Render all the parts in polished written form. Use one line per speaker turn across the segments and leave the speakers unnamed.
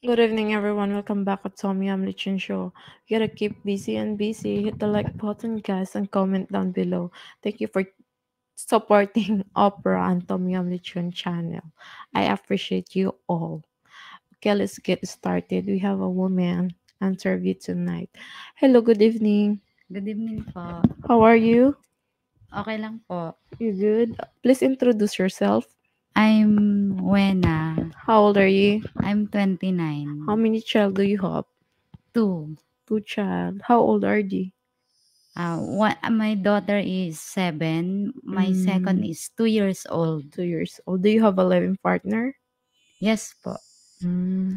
Good evening, everyone. Welcome back at Tommy Lechon Show. You gotta keep busy and busy. Hit the like button, guys, and comment down below. Thank you for supporting Opera and Tommy Lechon channel. I appreciate you all. Okay, let's get started. We have a woman interview tonight. Hello, good evening.
Good evening po.
How are you?
Okay lang po.
You good? Please introduce yourself.
I'm Wena.
How old are you?
I'm
How
29.
many child do you have?
2.
Two child. How old are they?
My daughter is 7. My second
Mm,
is 2 years old.
2 years old. Do you have a living partner?
Yes po.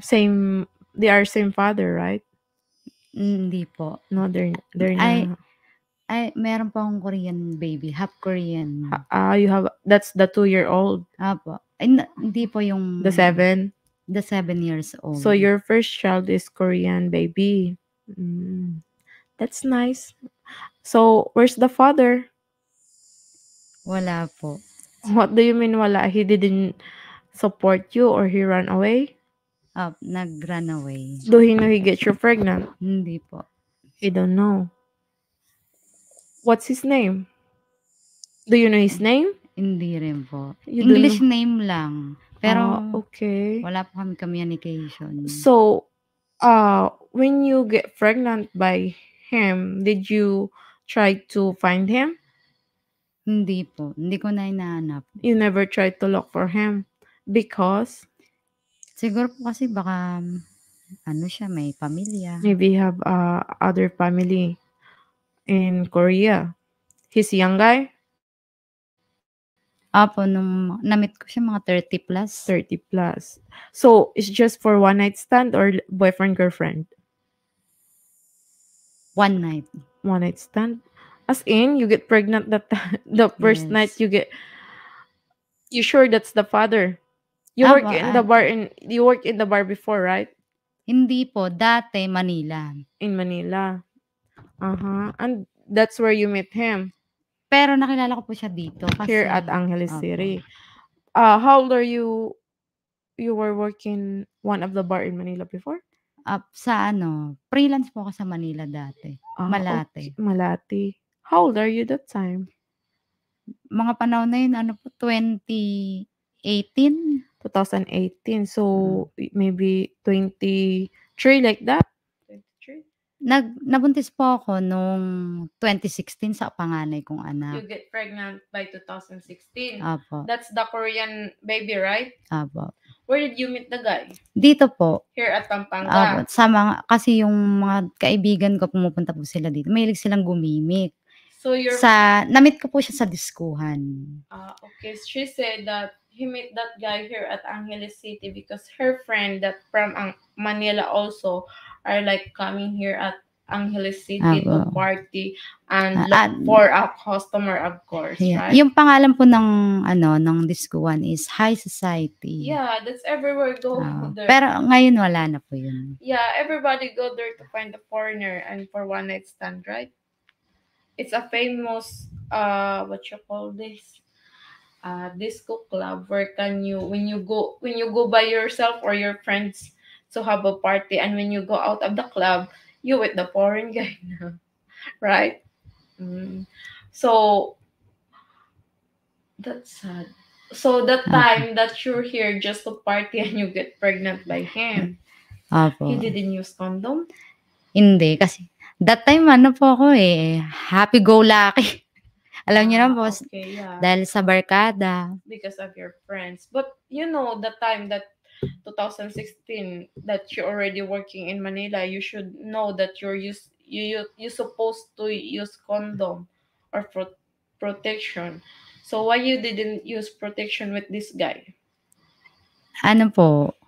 Same, they are same father, right?
Hindi po.
No, they're
Ay,
not.
meron po akong Korean baby. Half Korean.
You have, that's the 2-year-old,
Apo. Hindi po
the 7.
the 7 years
So
old.
your first child is Korean baby. Mm, that's nice. So where's the father?
Wala po.
What do you mean wala? He didn't support you or he ran away?
Nag-run away.
Do he know he gets you pregnant?
Hindi po.
He don't know. What's his name? Do you know his name?
Hindi rin po.
You don't
English
know.
name lang. Pero
Okay.
wala po kami communication.
So, when you get pregnant by him, did you try to find him?
Hindi po. Hindi ko na hinahanap.
You never tried to look for him because
Siguro po kasi baka siya, may pamilya.
maybe you have other family in Korea. He's a young guy,
Opo, nung na-meet ko siya mga 30 plus.
30 plus. So, it's just for one night stand or boyfriend girlfriend?
One night.
One night stand. As in, you get pregnant that the first night
Yes.
you sure that's the father? You work
Opo,
in the bar you work in the bar before, right?
hindi po. Dati, Manila.
In Manila. And that's where you met him,
Pero nakilala ko po siya dito
here
kasi,
at Angeles
opo.
City. How old are you? You were working one of the bar in Manila before?
Sa freelance po ako sa Manila dati.
Okay.
Malate.
Malati. How old are you that time?
Mga panahon na yun, 2018.
2018. So, maybe 23 like that? 23?
Nabuntis po ako nung 2016 sa panganay kong
You
anak.
get pregnant by 2016.
Opo.
That's the Korean baby, right?
Opo.
Where did you meet the guy?
Dito po.
Here at
Opo.
Pampanga.
Kasi yung mga kaibigan ko pumupunta po sila dito. Mahilig silang gumimik.
So
Na-meet ko po siya sa diskuhan.
Okay. She said that he met that guy here at Angeles City because her friend that from Manila also are like coming here at Angeles City to
Opo.
party and look for a customer, of course,
Yeah.
right?
Yung pangalan po ng diskuhan is High Society.
Yeah, that's everywhere go there.
Pero ngayon wala na po yun.
Yeah, everybody go there to find a foreigner and for one night stand, right? It's a famous what you call this? Disco club where when you go by yourself or your friends to have a party, and when you go out of the club, you with the foreign guy now, right? So that's sad. So the time that you're here just to party and you get pregnant by him,
Opo.
he didn't use condom?
Hindi, kasi that time po ako happy-go-lucky. Alam niyo naman po,
Okay, yeah.
dahil sa barkada.
Because of your friends. But you know the time that 2016 that you're already working in Manila, you should know that you supposed to use condom or protection. So why you didn't use protection with this guy?
Ano po,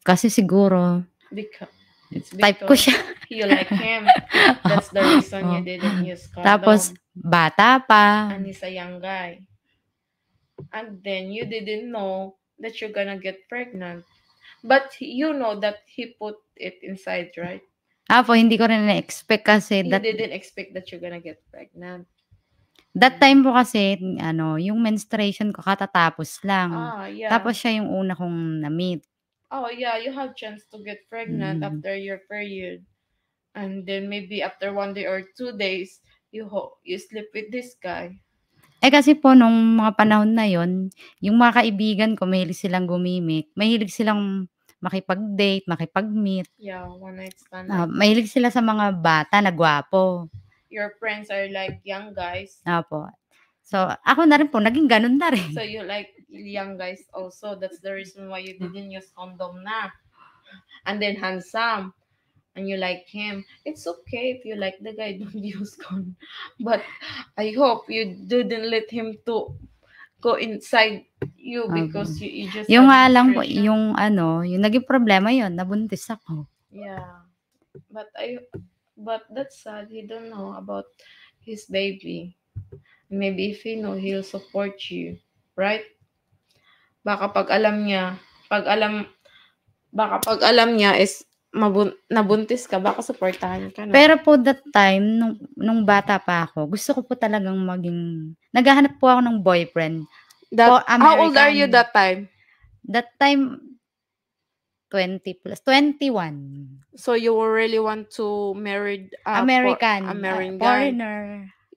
kasi siguro type ko siya.
You like him. That's the reason you didn't use condom.
Tapos bata pa.
And he's a young guy. And then you didn't know that you're gonna get pregnant. But you know that he put it inside, right?
Po, hindi ko rin na-expect kasi
You didn't expect that you're gonna get pregnant.
that time po kasi, yung menstruation ko katatapos lang.
Yeah.
Tapos siya yung una kong na-meet.
Oh yeah, you have chance to get pregnant
Mm.
after your period, and then maybe after 1 day or 2 days, you sleep with this guy.
Kasi po nung mga panahon na yon, yung mga kaibigan ko mahilig silang gumimik, mahilig silang makipag-date, makipag-meet,
Yeah, one night stand like that.
mahilig sila sa mga bata na gwapo,
Your friends are like young guys,
opo. So, ako na rin po naging gano'n na rin.
so you like young guys also. That's the reason why you didn't use condom na. And then handsome, and you like him. It's okay if you like the guy, don't use condom. But I hope you didn't let him to go inside you
Opo.
because you just
Yung
had
nga lang po,
menstruation.
yung yung naging problema yon, nabuntis ako.
Yeah, but but that's sad. He don't know about his baby. Maybe if he know, he'll support you, right? Baka pag alam, baka pag alam niya is nabuntis ka, baka supportahan ka na.
Pero po that time, nung bata pa ako, gusto ko po talagang naghahanap po ako ng boyfriend.
How old are you
American.
that time?
That time, 20 plus, 21.
So you really want to marry
American,
American guy.
foreigner.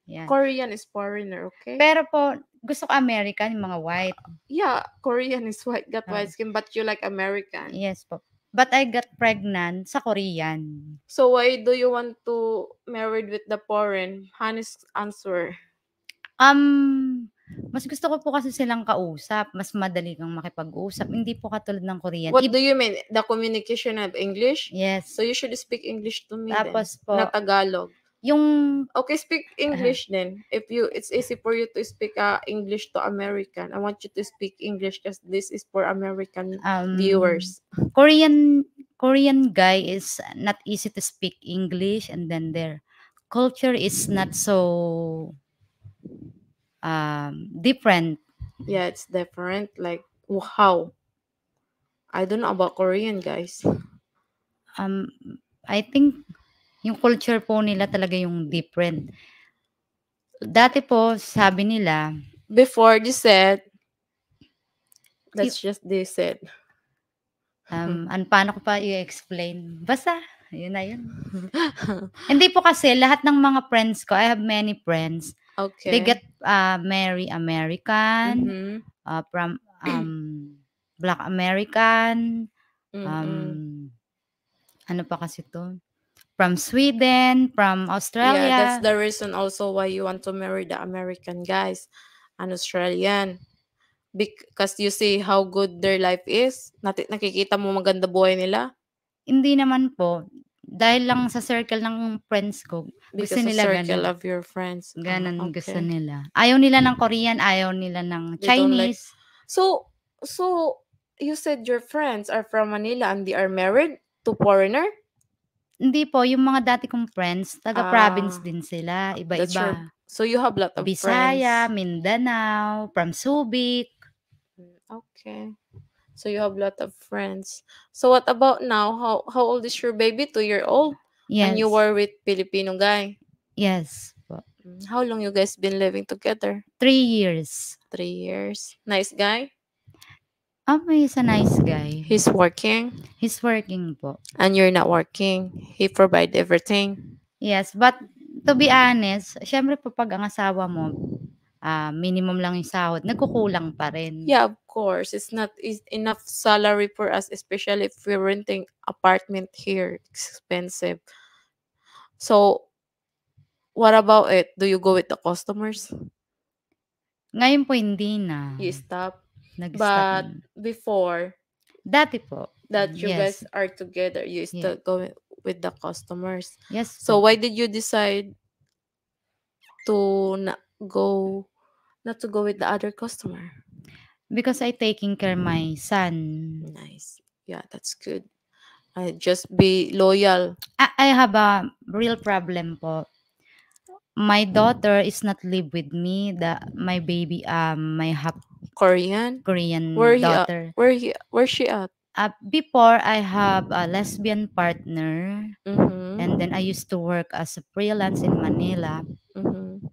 Yan.
Korean is foreigner, okay?
Pero po, gusto ko American, yung mga white.
Yeah, Korean is white, got white skin, but you like American.
Yes po. But I got pregnant sa Korean.
So why do you want to married with the foreign? Honest answer.
Mas gusto ko po kasi silang kausap. Mas madali kang makipag-usap. Hindi po katulad ng Korean.
What do you mean? The communication of English?
Yes.
So you should speak English to me
Tapos
then.
po,
Na Tagalog. Okay, speak English then. If it's easy for you to speak English to American, I want you to speak English because this is for American viewers.
Korean guy is not easy to speak English, and then their culture is not so different.
Yeah, it's different. Like how? I don't know about Korean guys.
I think yung culture po nila talaga yung different. Dati po, sabi nila,
before they said, that's just they said.
Paano ko pa i-explain? Basta, yun na yun. Hindi po kasi, lahat ng mga friends ko, I have many friends,
Okay.
they get marry American, from Black American, ano pa kasi to? From Sweden, from Australia.
Yeah, that's the reason also why you want to marry the American guys and Australian. Because you see how good their life is. Nakikita mo maganda buhay nila.
Hindi naman po. Dahil lang sa circle ng friends ko. Gusto nila
Because circle
ganun.
of your friends.
Ganun
Okay.
gusto nila. Ayaw nila ng Korean, ayaw nila ng Chinese.
So you said your friends are from Manila and they are married to foreigner?
Hindi po, yung mga dati kong friends, taga-province din sila, iba-iba.
So you have a lot of
Bisaya,
friends.
Mindanao, from Subic.
Okay. So you have a lot of friends. So what about now? How old is your baby? 2-year-old?
Yes.
And you were with Filipino guy?
Yes po.
How long you guys been living together?
3 years.
3 years. Nice guy?
He's a nice guy.
He's working?
He's working po.
And you're not working? He provide everything?
Yes, but to be honest, syempre po pag ang asawa mo, minimum lang yung sahod, nagkukulang pa rin.
Yeah, of course. It's not enough salary for us, especially if we're renting apartment here. It's expensive. So, what about it? Do you go with the customers?
Ngayon po hindi na.
You stop?
Nag-stop
But
na.
before,
Dati po.
that you
Yes.
guys are together, you still go with the customers.
Yes
So
po.
why did you decide to not go with the other customer?
Because I taking care my son.
Nice. Yeah, that's good. Just be loyal.
I have a real problem po. My daughter is not live with me. My baby, my half
Korean
daughter.
Where's she at?
Before I have a lesbian partner,
Mm-hmm.
and then I used to work as a freelance in Manila.
Mm-hmm.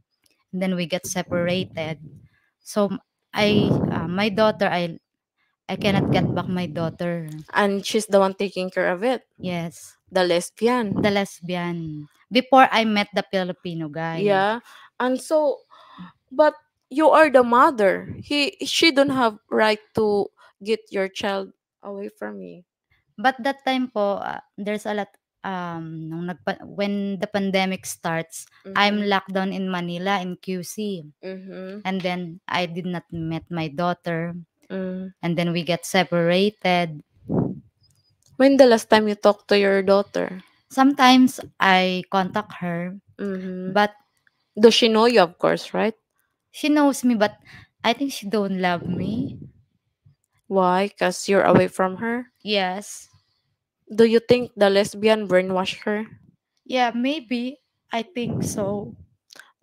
And then we get separated. So my daughter, I I cannot get back my daughter.
And she's the one taking care of it.
Yes,
The lesbian.
the lesbian. Before I met the Filipino guy.
Yeah. And so, but you are the mother. She don't have right to get your child away from you.
But that time po, there's a lot, when the pandemic starts, I'm
Mm-hmm.
locked down in Manila in QC.
Mm-hmm.
And then I did not meet my daughter.
Mm.
And then we get separated.
When the last time you talked to your daughter?
Sometimes I contact her,
Mm-hmm.
but
Does she know you, of course, right?
she knows me, but I think she don't love me.
Why? Because you're away from her?
Yes.
Do you think the lesbian brainwashed her?
Yeah, maybe. I think so.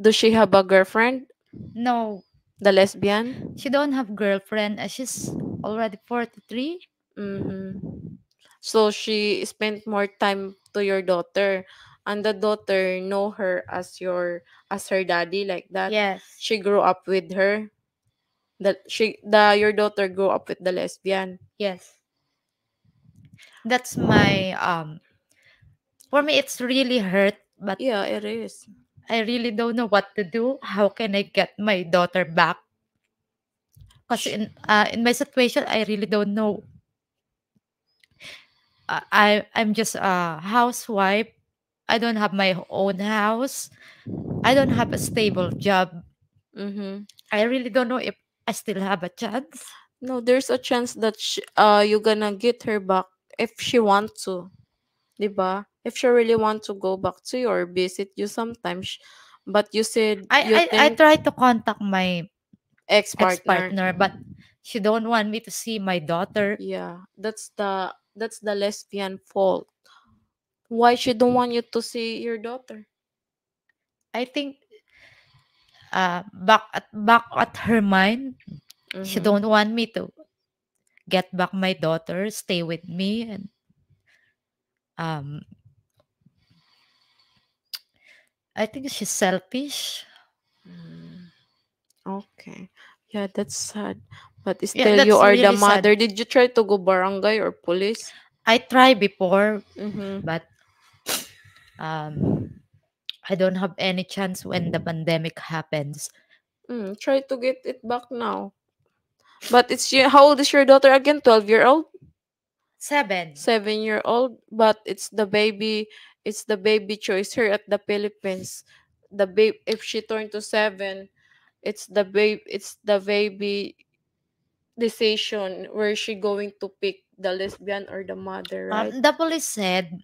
Does she have a girlfriend?
No,
The lesbian?
she don't have girlfriend. She's already 43.
Mm-hmm. So she spent more time to your daughter, and the daughter know her as her daddy, like that.
Yes.
She grew up with her. The your daughter grew up with the lesbian.
Yes. That's my for me it's really hurt, but
Yeah, it is.
I really don't know what to do. How can I get my daughter back? Because
Sh-
in my situation, I really don't know. I'm just a housewife. I don't have my own house. I don't have a stable job.
mm-hmm.
I really don't know if I still have a chance.
No, there's a chance that you're gonna get her back if she want to, 'di ba? If she really want to go back to you or visit you sometimes, but you said you
I
think
try to contact my
ex
ex
partner.
partner, but she don't want me to see my daughter.
Yeah, that's the lesbian fault. Why she don't want you to see your daughter?
I think back at her mind, she
Mm-hmm.
don't want me to get back my daughter, stay with me, and um, I think she's selfish.
Mm, okay. Yeah, that's sad. But
Yeah,
still, you
that's
are the
really sad.
mother. Did you try to go barangay or police?
I tried before,
Mm-hmm.
but um, I don't have any chance when the pandemic happens.
Try to get it back now. But how old is your daughter again? 12-year-old?
7.
7-year-old? But it's the baby choice here at the Philippines. The babe, if she turned to 7, it's the baby decision where she going to pick the lesbian or the mother, right?
The police said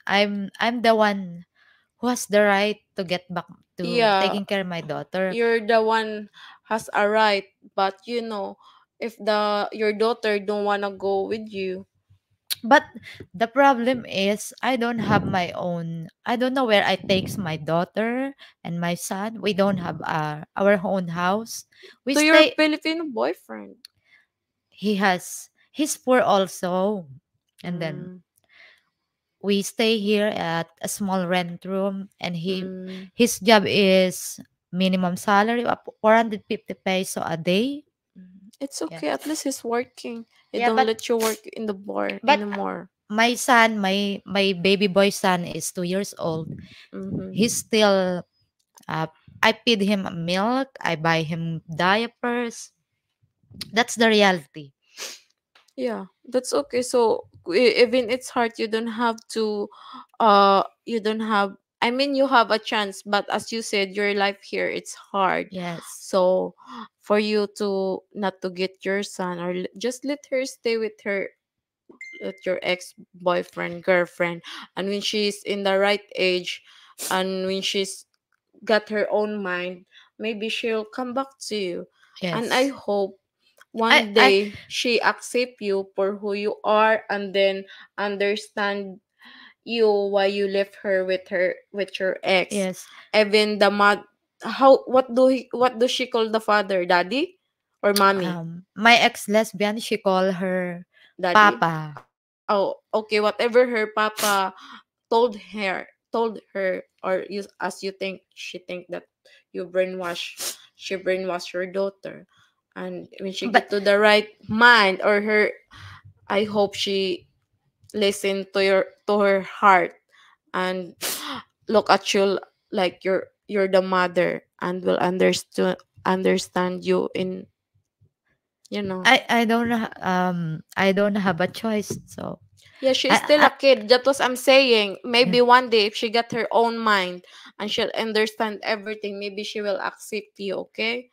I'm the one who has the right to get back to
Yeah,
taking care of my daughter.
you're the one has a right, but if the your daughter don't wanna go with you.
But the problem is I don't have my own. I don't know where I takes my daughter and my son. We don't have our own house. We
To your
stay.
Filipino boyfriend.
He's poor also, and then
Mm,
we stay here at a small rent room, and
mm,
his job is minimum salary of 450 peso a day.
it's
Yeah,
okay. At least he's working. He
yeah,
don't let you work in the bar
but
anymore.
my son, my baby boy son is 2 years old. He's
Mm-hmm.
still I feed him milk, I buy him diapers. That's the reality.
Yeah, that's okay. So even it's hard, you don't have. I mean, you have a chance, but as you said, your life here it's hard.
Yes.
So for you to not to get your son or just let her stay with your ex boyfriend girlfriend, and when she's in the right age, and when she's got her own mind, maybe she'll come back to you, and I
Yes.
hope
I
one
I
day she accept you for who you are, and then understand you why you left her with your ex.
yes.
Even the mad how what does she call the father? Daddy or mommy?
My ex lesbian, she call her
Daddy?
papa.
Oh, okay, whatever her papa told her, or you, as you think, she think that you brainwash she brainwash your daughter. And when she
But
get to the right mind, or her, I hope she listen to her heart, and look at you like you're the mother, and will understand you in, you know.
I don't have a choice. So
Yeah, she's still
I
a kid. That was I'm saying.
yeah.
Maybe one day if she got her own mind and she'll understand everything, maybe she will accept you, okay?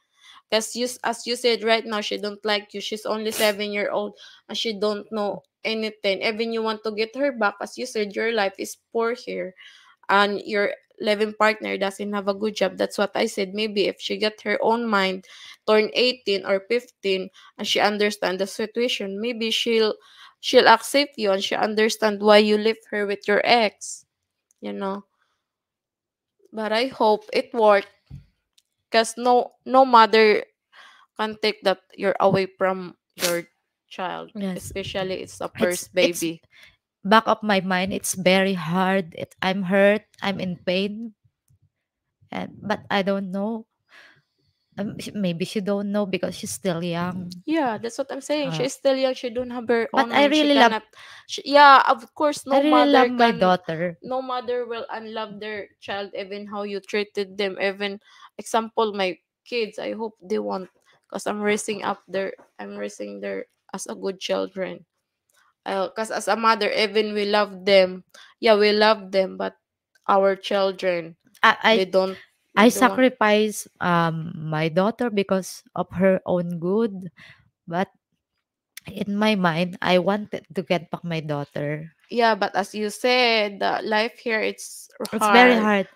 Because as you said right now, she don't like you. She's only 7 year old and she don't know anything. Even you want to get her back, as you said, your life is poor here, and your living partner doesn't have a good job. That's what I said. Maybe if she get her own mind, turn 18 or 15, and she understand the situation, maybe she'll accept you, and she understand why you left her with your ex, you know. But I hope it worked, because no mother can take that you're away from your child,
Yes.
especially it's a
It's
first
it's
baby.
back of my mind. It's very hard. I'm hurt. I'm in pain. And but I don't know. Maybe she don't know because she's still young.
Yeah, that's what I'm saying.
Uh,
She's still young. She don't have her
but
own mind. She cannot. Yeah, of course,
I
no
really
mother
love my
can.
daughter.
No mother will unlove their child, even how you treated them. Even example, my kids. I hope they want, cause I'm raising up their. I'm raising their as a good children. Cause as a mother, even we love them. Yeah, we love them, but our children,
I
they don't.
I
They don't want.
sacrifice my daughter because of her own good, but in my mind I wanted to get back my daughter.
Yeah, but as you said, the life here it's
It's very
hard.
hard.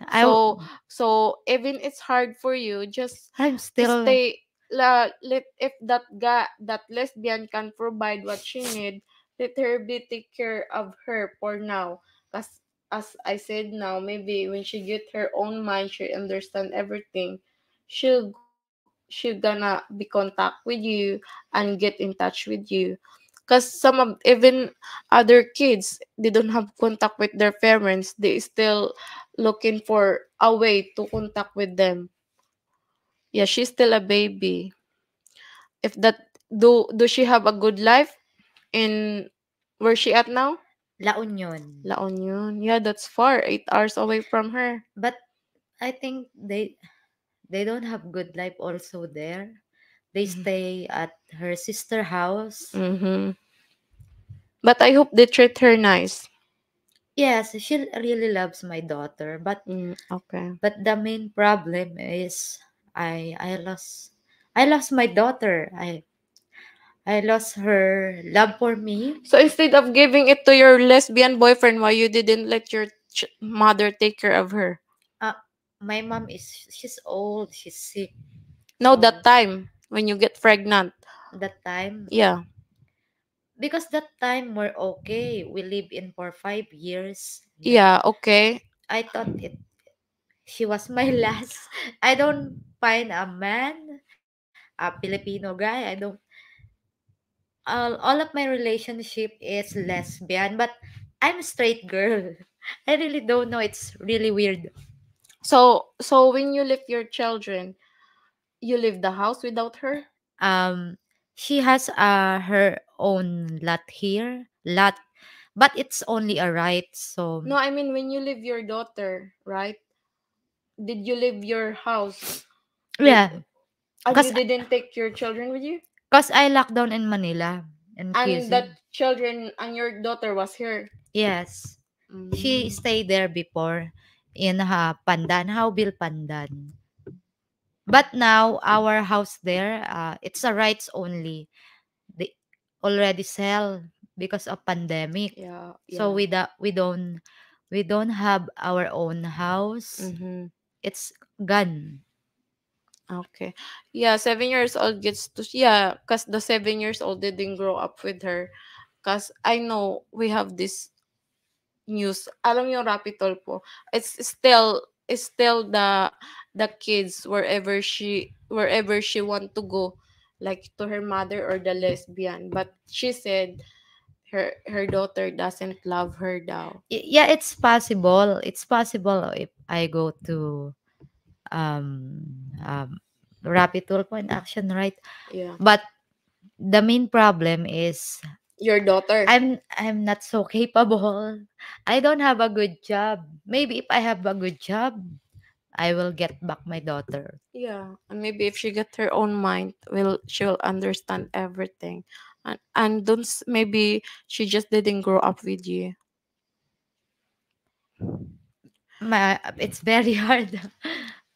So even it's hard for you, just
I'm still
stay. Let if that guy, that lesbian can provide what she need, let her be take care of her for now. Cause as I said now, maybe when she get her own mind, she understand everything. She gonna be contact with you and get in touch with you. Cause some of even other kids, they don't have contact with their parents, they still looking for a way to contact with them. Yeah, she's still a baby. If that, do she have a good life in where she at now?
La Union.
La Union. Yeah, that's far, 8 hours away from her.
But I think they don't have good life also there. They stay at her sister house.
Mm-hmm. But I hope they treat her nice.
Yes, she really loves my daughter,
Okay.
but the main problem is I lost my daughter. I lost her love for me.
So instead of giving it to your lesbian boyfriend, why you didn't let your mother take care of her?
Uh, my mom is she's old, she's sick.
No,
So
that time when you get pregnant.
that time
Yeah.
because that time we're okay. We live in for 5 years. Yeah.
Yeah, okay.
I thought it she was my last. I don't find a man, a Filipino guy. I don't all of my relationship is lesbian, but I'm a straight girl. I really don't know. It's really weird.
So when you leave your children, you leave the house without her?
Um, she has her own lot here, lot, but it's only a right. So
No, I mean when you leave your daughter, right? Did you leave your house with,
yeah,
and you
cause
didn't take your children with you?
cause I locked down in Manila in
And that
QC.
children and your daughter was here.
Yes, she
Mm.
stayed there before in Pandan, Howville Pandan. But now our house there, it's a rights only. They already sell because of pandemic.
Yeah,
So
yeah.
we don't have our own house.
Mm-hmm.
It's gone.
Okay. Yeah, 7 years old gets to, yeah, cause the 7 years old didn't grow up with her. Cause I know we have this news. Alam yung Rapitol po. It's still the kids wherever she want to go, like to her mother or the lesbian. But she said her daughter doesn't love her daw.
Yeah, it's possible. It's possible if I go to um um rapid tulpo and action, right?
Yeah.
But the main problem is
Your daughter.
I'm not so capable. I don't have a good job. Maybe if I have a good job, I will get back my daughter.
Yeah, and maybe if she get her own mind, will she will understand everything, and don't maybe she just didn't grow up with you.
It's very hard.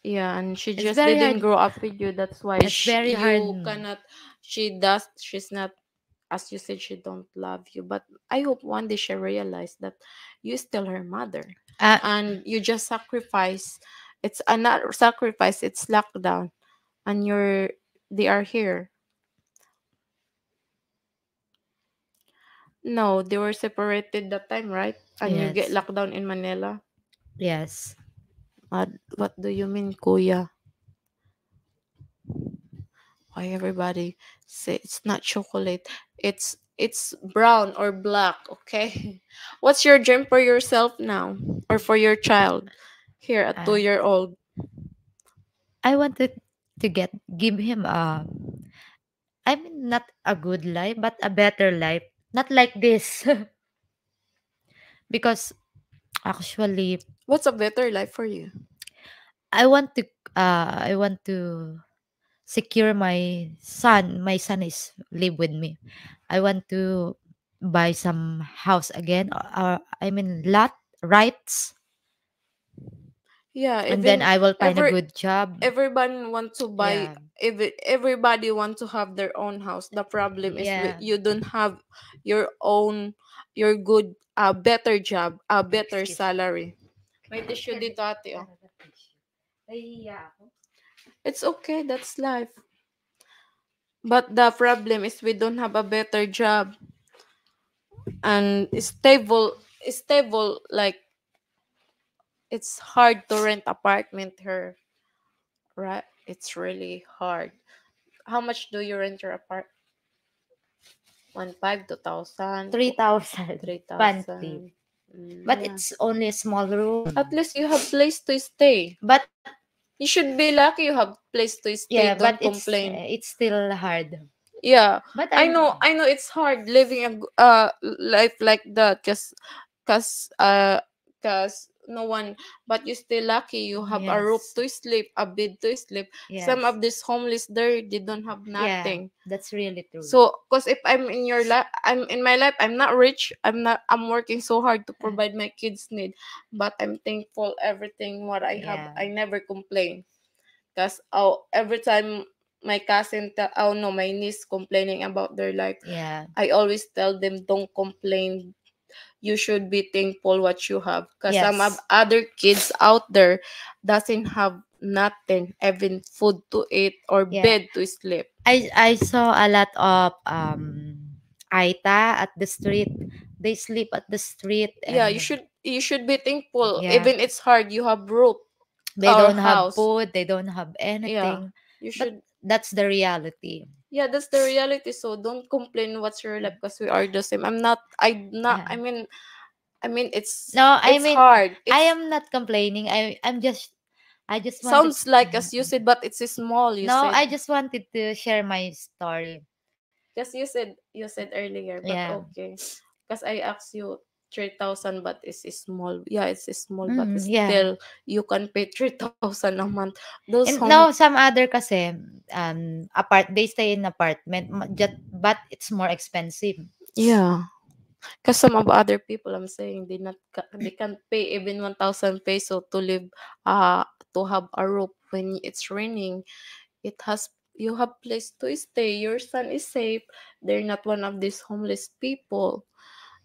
Yeah, and she
It's
just
very
didn't
hard.
grow up with you. That's why
It's very
you
hard.
cannot. She does. She's not. As you said, she don't love you. But I hope one day she realize that you still her mother,
Uh,
and you just sacrifice. It's a not sacrifice. It's lockdown, and you're. They are here. No, they were separated that time, right? And you get
yes.
locked down in Manila.
Yes.
What do you mean, Kuya? Why everybody say it's not chocolate? It's brown or black, okay? What's your dream for yourself now or for your child here at
Uh,
2 year old?
I wanted to give him I mean not a good life but a better life. Not like this. Because actually
What's a better life for you?
I want to I want to secure my son. My son is live with me. I want to buy some house again, or I mean lot rights,
Yeah,
and then
even
I will find a
every
good job.
everyone want to buy,
Yeah.
everybody want to have their own house. The problem is
Yeah.
you don't have your own, your good, better job, a better
Excuse me.
salary. May tissue dito, ate, oh.
Nahihiya ako.
It's okay, that's life. But the problem is we don't have a better job and stable, like it's hard to rent apartment here, right? It's really hard. How much do you rent your apartment? 1.5, 2,000,
3,000 monthly.
3,000.
But
Yeah.
it's only a small room.
At least you have place to stay.
But
You should be lucky you have place to stay.
yeah, but
Don't complain.
it's still hard.
Yeah,
But
I
I'm
know. I know it's hard living a life like that. Cause cause no one. But you still lucky. You have a roof
yes.
to sleep, a bed to sleep. Some
Yes.
of these homeless there, they don't have
Yeah,
nothing.
that's really true.
So, cause if I'm in your life, I'm in my life. I'm not rich. I'm not. I'm working so hard to provide my kids' need, but I'm thankful everything what I have.
Yeah.
I never complain. Cause every time my oh no, my niece complaining about their life,
Yeah.
I always tell them don't complain. You should be thankful what you have. Cause some of
Yes.
other kids out there doesn't have nothing, even food to eat or
Yeah.
bed to sleep.
I saw a lot of Aita at the street. They sleep at the street
Yeah,
and
you should be thankful.
yeah,
Even it's hard, you have roof
they
or
don't have
house.
food, they don't have
Yeah,
anything.
you
But
should.
that's the reality.
Yeah, that's the reality. So don't complain what's your life because we are the same. I'm not. I not.
Uh,
I mean,
no, I
it's
mean
hard.
I
It's
am not complaining. I just wanted
sounds like as you said, but it's small. You
no,
said
I just wanted to share my story.
because you said earlier, but
Yeah.
okay. Because I asked you 3,000, but it's small. Yeah, it's small, but
Mm,
it's
yeah.
still you can pay 3,000 a month. Those
And
home.
no, some other kasi they stay in apartment but it's more expensive.
Yeah. Because some of other people, I'm saying, they can't pay even 1,000 peso to live, to have a roof when it's raining. It has you have place to stay. Your son is safe. They're not one of these homeless people.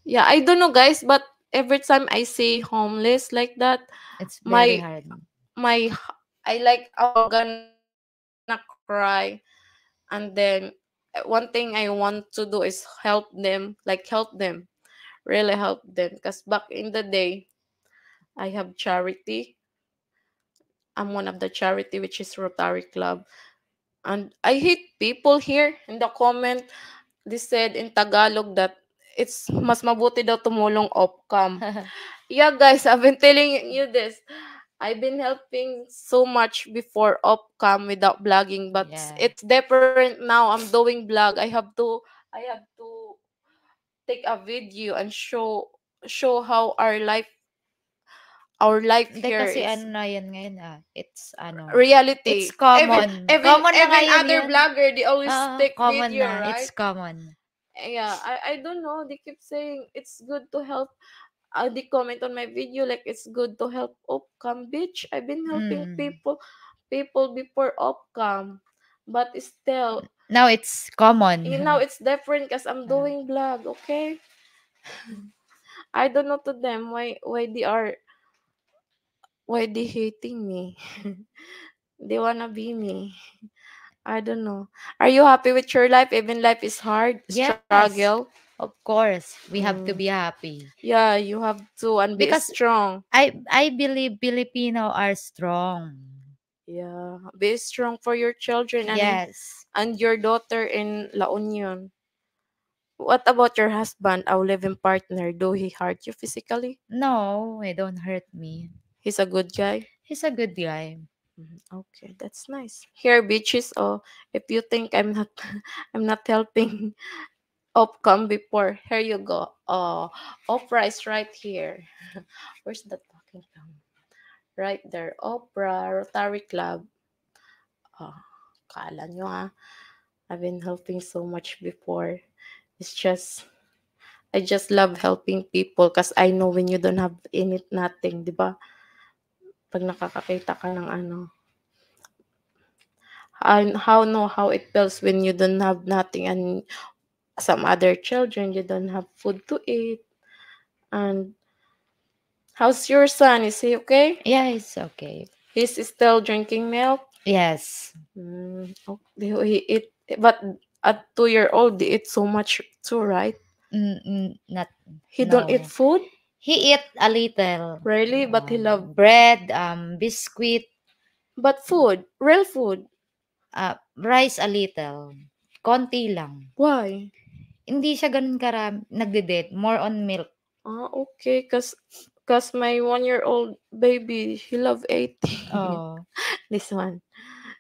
Yeah, I don't know, guys, but every time I see homeless like that,
It's very
my
hard.
my I like gonna cry, and then one thing I want to do is help them, really help them. Because back in the day, I have charity. I'm one of the charity, which is Rotary Club. And I hate people here in the comment. They said in Tagalog that it's mas mabuti daw tumulong off-cam. Yeah, guys, I've been telling you this. I've been helping so much before Opcam without blogging, but
Yeah.
it's different now. I'm doing blog. I have to take a video and show how our life
Hindi
here
kasi
is
ano na yan ngayon, it's
reality. Even
common.
even
Common na
even
ngayon
other
yan.
blogger, they always take
Common
video,
na. It's
right?
common.
Yeah, I don't know. They keep saying it's good to help. They comment on my video like it's good to help Opcam. Bitch, I've been helping
Mm.
people before Opcam, but still,
Now it's
now
common.
it's different because I'm doing blog. Okay, I don't know to them why they hating me. They wanna be me. I don't know. Are you happy with your life? Even life is hard,
Yes,
struggle.
of course. We have to
Mm.
be happy.
Yeah, you have to and be
Because
strong.
I believe Filipino are strong.
Yeah, be strong for your children
Yes.
and your daughter in La Union. What about your husband, our living partner? Do he hurt you physically?
No, it don't hurt me.
He's a good guy.
He's a good guy.
Mhm. Okay, that's nice. Here, bitches. Oh, if you think I'm not, I'm not helping Opcom before, here you go. Oh, Oprah is right here. Where's the talking tom? Right there. Oprah Rotary Club. Oh, kala nyo ah. I've been helping so much before. It's just I just love helping people because I know when you don't have in it nothing, di ba? Pag nakakakita ka ng ano, and how it feels when you don't have nothing and some other children you don't have food to eat. And how's your son? Is he okay?
Yeah, it's okay.
He's still drinking milk.
Yes.
Okay, he eat, but at 2 year old, he eat so much too, right?
Not
He don't eat
no.
food,
He eat a little
really, but he love,
bread, biscuit,
but food, real food.
rice a little. Konti lang.
Why?
Hindi siya ganun karami nagde-det, more on milk.
Okay, cause my 1 year old baby, he love eating.
Oh.
This one,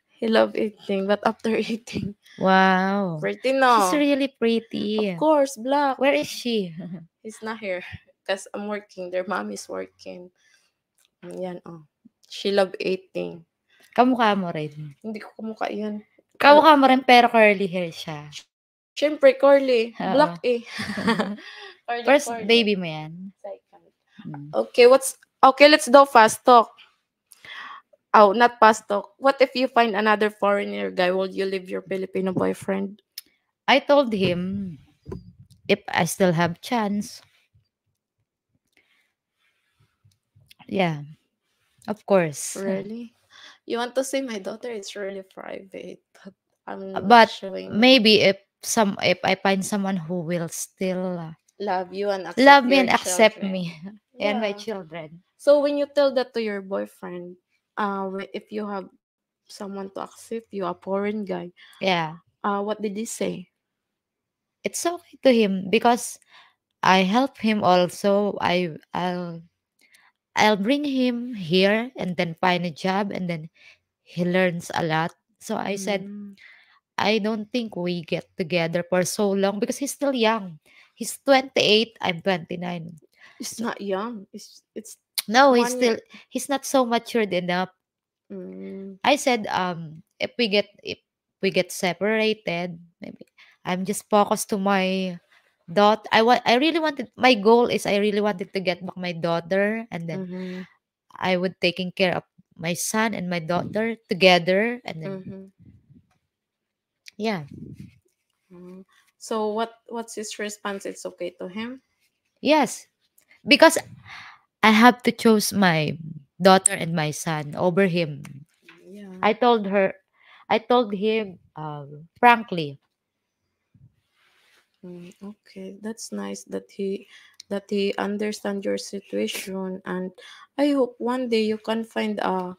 he love eating, but after eating,
Wow.
pretty
She's
no.
really
Of
pretty.
course, black.
Where is she?
He's not here, cause I'm working. Their mom is working. Yan, oh. She love eating.
Kamukha mo rin.
Hindi ko kamukha yan.
Kamukha mo rin pero curly hair siya.
Siyempre, Corley.
Oo.
Black eh. Corley,
First
Corley.
baby mo yan?
Second.
Mm.
Okay, let's do fast talk. Oh, not fast talk. What if you find another foreigner guy? Will you leave your Filipino boyfriend?
I told him if I still have chance. Yeah, of course.
Really? You want to say my daughter is really private, but I'm not
But
showing it.
maybe if I find someone who will still
Love you and
love
accept
me
your
and accept
children.
me and my
Yeah.
children.
So when you tell that to your boyfriend, if you have someone to accept you, a foreign guy,
Yeah,
what did he say?
it's okay to him because I help him also. I'll bring him here and then find a job and then he learns a lot. So I said,
Mm,
I don't think we get together for so long because he's still young. He's 28, I'm 29.
it's
So
not young. It's
no,
1 year.
he's not so matured enough.
Mm,
I said, if we get separated, maybe I'm just focused to my daughter. I really wanted my goal is I really wanted to get back my daughter and then
mm-hmm,
I would taking care of my son and my daughter together and then
mm-hmm.
yeah.
Mm. So what's his response? It's okay to him.
Yes, because I have to choose my daughter and my son over him.
Yeah.
I told her, I told him frankly.
Okay, that's nice that he understand your situation, and I hope one day you can find a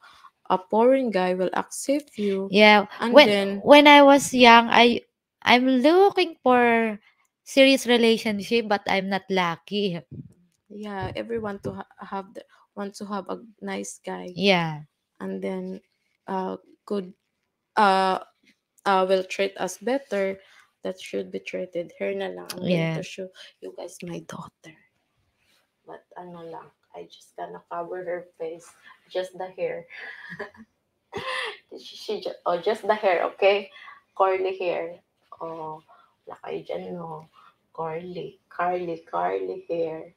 foreign guy will accept you,
Yeah,
and then
when I was young, I'm looking for serious relationship, but I'm not lucky.
Yeah, everyone to have the want to have a nice guy,
Yeah.
and then could uh will treat us better. That should be treated. Here na lang, I'm going
Yeah.
to show you guys my daughter. But ano lang, I just gonna cover her face, just the hair. Oh, just the hair, okay? Curly hair. Oh, wala kayo dyan, no? Curly hair.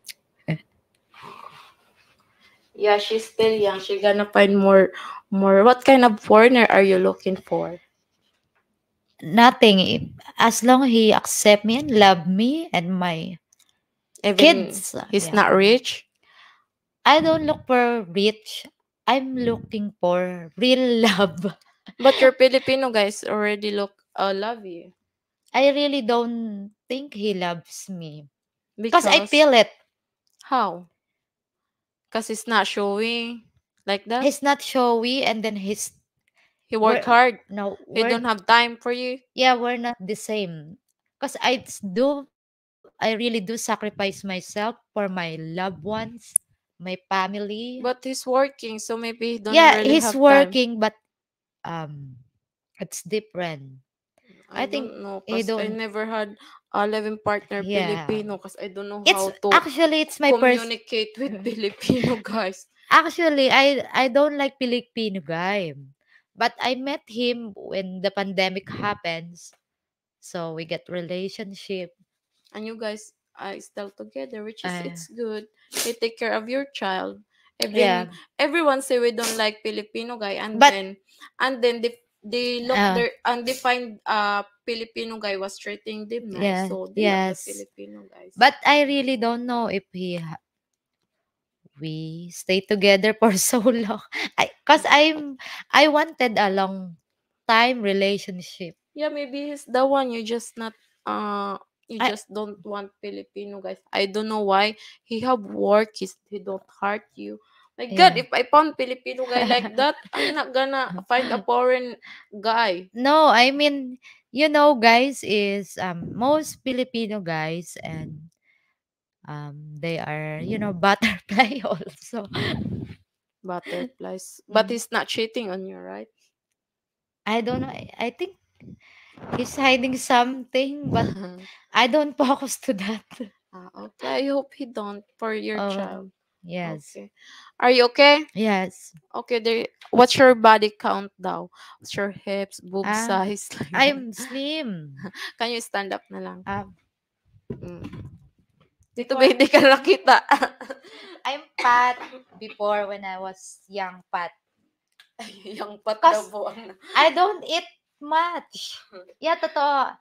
Yeah, she's still young. She gonna find more. What kind of foreigner are you looking for?
Nothing. As long he accept me and love me and my
Even
kids.
he's
Yeah.
not rich,
I don't look for rich. I'm looking for real love.
but your Filipino guys already love you
I really don't think he loves me. Because I
because
feel it.
how? Because he's not showing like that.
He's not showy and then
He work
we're
hard.
no
He
we're
don't have time for you.
yeah, we're not the same. Because I really do sacrifice myself for my loved ones, my family.
But he's working, so maybe he don't
Yeah,
really
he's
have time.
working, but um it's different.
I
I think
don't know,
he
cause I
don't.
never had a living partner
Yeah,
Filipino, cause I don't know
it's
how to
actually it's my first.
communicate with Filipino guys.
Actually, I don't like Filipino guy, but I met him when the pandemic happens. So we get relationship.
And you guys are still together, which is
Uh,
it's good. You take care of your child.
yeah,
Even everyone say we don't like Filipino guy,
but
and then they look
uh,
there and they find Filipino guy was treating them nice,
yeah,
so they love the
yes.
Filipino guys.
But I really don't know if we stay together for so long. Cause I wanted a long time relationship.
Yeah, maybe he's the one. You
I
just don't want Filipino guys. I don't know why. He have work. He don't hurt you. My God,
yeah.
if I found Filipino guy like that, I'm not gonna find a foreign guy.
No, I mean, guys, is most Filipino guys and they are, butterfly also.
Butterflies, but
Mm.
he's not cheating on you, right?
I don't know. I think he's hiding something, but I don't focus to that.
Okay, I hope he don't for your child.
Yes.
Okay, are you okay?
Yes.
Okay, there. What's your body count now? What's your hips, boob
Ah,
size? Like that.
I'm slim.
Can you stand up na lang?
Ah,
Mm. Dito ba
before
hindi ka nakita?
I'm fat before when I was young fat.
Yung pat daw
Cause
po ang
I don't eat much. Yeah, totoo.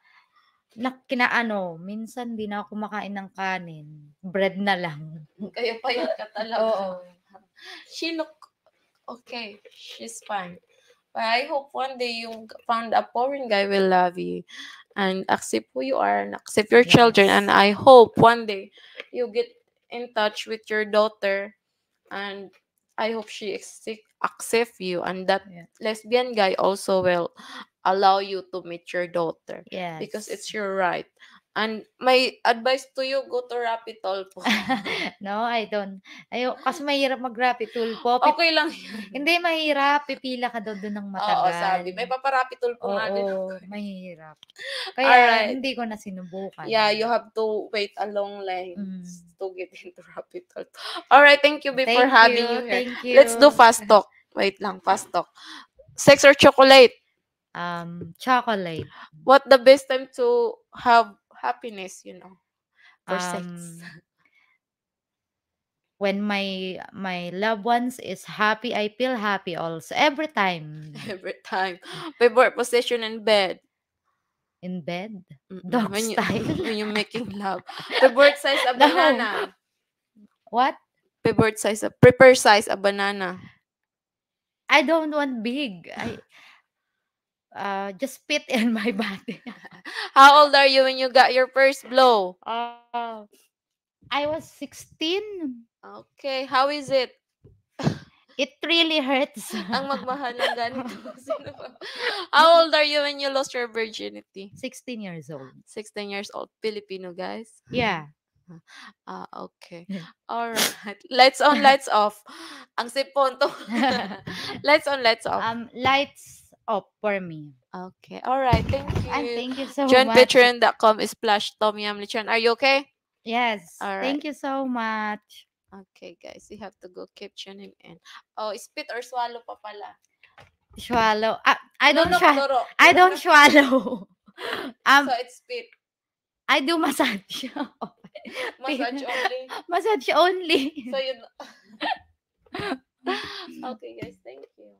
Minsan di na ako kumakain ng kanin. Bread na lang.
kaya payat ka talaga.
Oo.
She look okay. She's fine. But I hope one day you found a foreign guy will love you and accept who you are and accept your children.
Yes.
And I hope one day you get in touch with your daughter and I hope she accept you and that
Yeah.
lesbian guy also will allow you to meet your daughter because
Yes.
it's your right. And my advice to you, go to Rapitol po.
No, I don't. Kasi mahirap mag-rapid tulpo.
Okay lang yan.
Hindi mahirap. Pipila ka daw doon ng
Oo,
matagal.
sabi. May paparapitol po nga din ako.
Oo, mahirap. Kaya
Alright.
hindi ko na sinubukan.
Yeah, you have to wait a long line
Mm.
to get into Rapitol. Alright, thank you B for
Thank
having
you.
you here.
Thank you.
Let's do fast talk. Wait lang, fast talk. Sex or chocolate?
Chocolate.
What the best time to have happiness, for sex?
When my loved ones is happy, I feel happy also every time.
Every time. Favorite position in bed?
In bed,
Mm-mm.
dog style.
When you're making love. Favorite size a
No.
banana?
What?
Prepare size a banana.
I don't want big. I just fit in my body.
How old are you when you got your first blow?
I was 16.
Okay, how is it?
It really hurts.
Ang magmahal ng ganito. Sino ba? How old are you when you lost your virginity?
16 years old.
16 years old. Filipino, guys.
Yeah.
Okay. All right. Lights on, lights off. Ang sipon to. Lights on, lights off.
Lights off for me.
Okay. All right. Thank
And
you.
thank you so much.
JohnPatreon.com is / Tom Yum Lechon. Are you okay?
Yes,
All right.
thank you so much.
Okay, guys. We have to go keep tuning in. Oh, spit or swallow pa pala.
Swallow.
No, no, kuduro.
I don't swallow.
So it's spit.
I do massage.
Massage only.
Massage only.
So you. Okay, guys. Thank you.